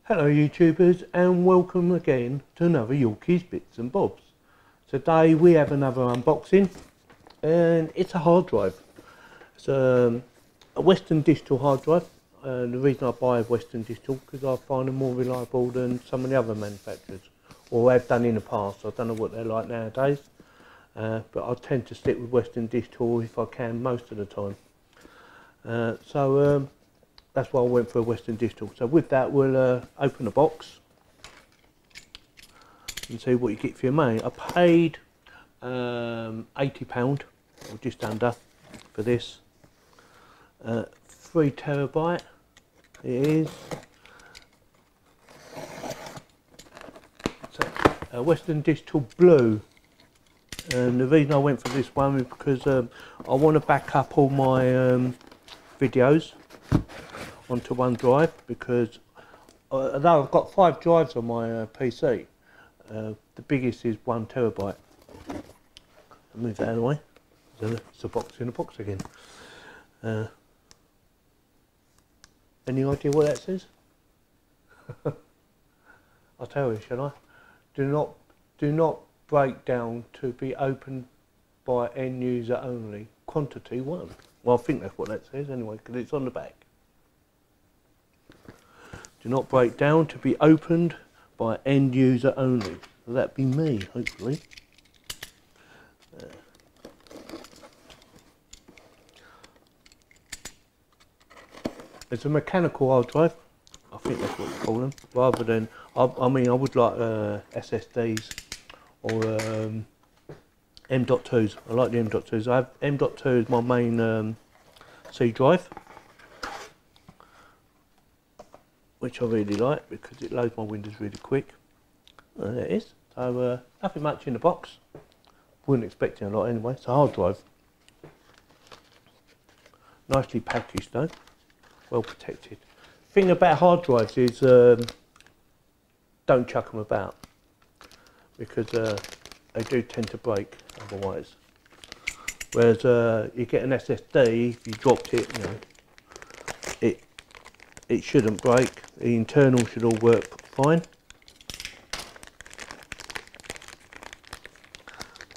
Hello YouTubers, and welcome again to another Yorkies Bits and Bobs. Today we have another unboxing, and it's a hard drive. It's a Western Digital hard drive, and the reason I buy Western Digital because I find them more reliable than some of the other manufacturers, or have done in the past. I don't know what they're like nowadays, but I tend to stick with Western Digital if I can most of the time. That's why I went for a Western Digital. So with that, we'll open the box and see what you get for your money. I paid £80 or just under for this. 3 terabyte it is. So, Western Digital Blue. And the reason I went for this one is because I want to back up all my videos onto one drive, because although I've got 5 drives on my PC, the biggest is 1 terabyte. I'll move that out of the way. It's a box in a box again. Any idea what that says? I'll tell you, shall I? Do not break down to be opened by end user only. Quantity 1. Well, I think that's what that says anyway, because it's on the back. Do not break down to be opened by end user only. Will that be me, hopefully? It's a mechanical hard drive. I think that's what you call them. Rather than, I mean, I would like SSDs or M.2s. I like the M.2s. I have M.2 as my main C drive, which I really like because it loads my Windows really quick. There it is. So nothing much in the box. Wouldn't expect it a lot anyway. It's a hard drive. Nicely packaged though. Well protected. Thing about hard drives is don't chuck them about, because they do tend to break otherwise. Whereas you get an SSD, if you dropped it, you know, it shouldn't break. The internal should all work fine.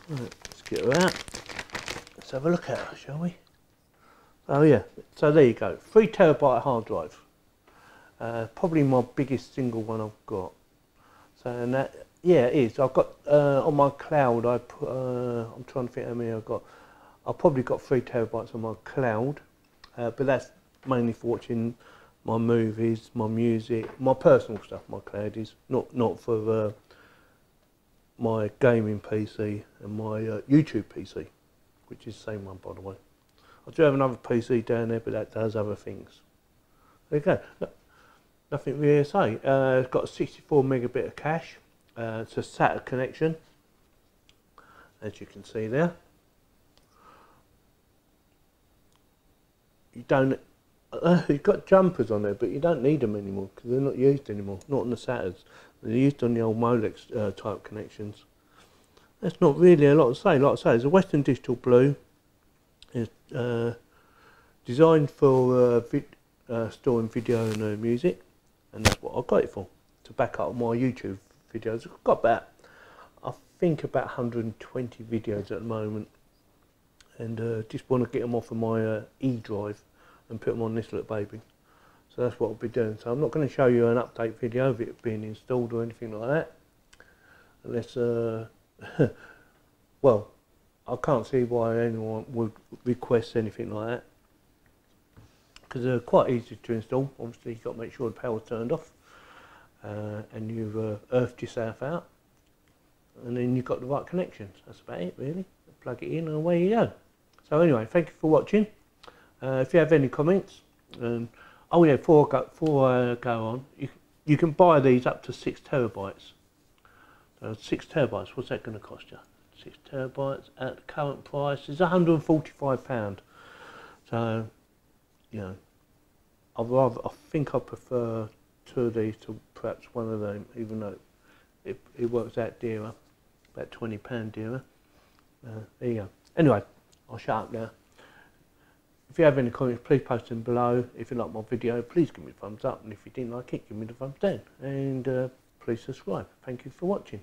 Right, let's get her out. Let's have a look at her, shall we? Oh yeah, so there you go. 3 terabyte hard drive. Probably my biggest single one I've got. So, and that, yeah, it is. I've got on my cloud. I put. I'm trying to think how many I've got. I've probably got 3 terabytes on my cloud, but that's mainly for watching my movies, my music, my personal stuff. My cloud is not for my gaming PC and my YouTube PC, which is the same one, by the way. I do have another PC down there, but that does other things. There you go. Look, nothing really to say. It's got a 64 megabit of cache. It's a SATA connection, as you can see there. You don't. You've got jumpers on there, but you don't need them anymore because they're not used anymore. Not on the SATAs. They're used on the old Molex type connections. That's not really a lot to say. Like I say, it's a Western Digital Blue. It's designed for storing video and music, and that's what I got it for, to back up my YouTube videos. I've got about, I think about 120 videos at the moment, and just want to get them off of my E drive and put them on this little baby. So that's what I'll be doing. So I'm not going to show you an update video of it being installed or anything like that, unless well, I can't see why anyone would request anything like that, because they're quite easy to install. Obviously you've got to make sure the power's turned off, and you've earthed yourself out, and then you've got the right connections. That's about it really. Plug it in and away you go. So anyway, thank you for watching. If you have any comments, oh yeah, before I go on, you can buy these up to 6 terabytes. So 6 terabytes, what's that going to cost you? 6 terabytes at the current price is £145. So, you know, I think I prefer 2 of these to perhaps 1 of them, even though it works out dearer, about £20 dearer. There you go. Anyway, I'll shut up now. If you have any comments, please post them below. If you like my video, please give me a thumbs up, and if you didn't like it, give me the thumbs down, and please subscribe. Thank you for watching.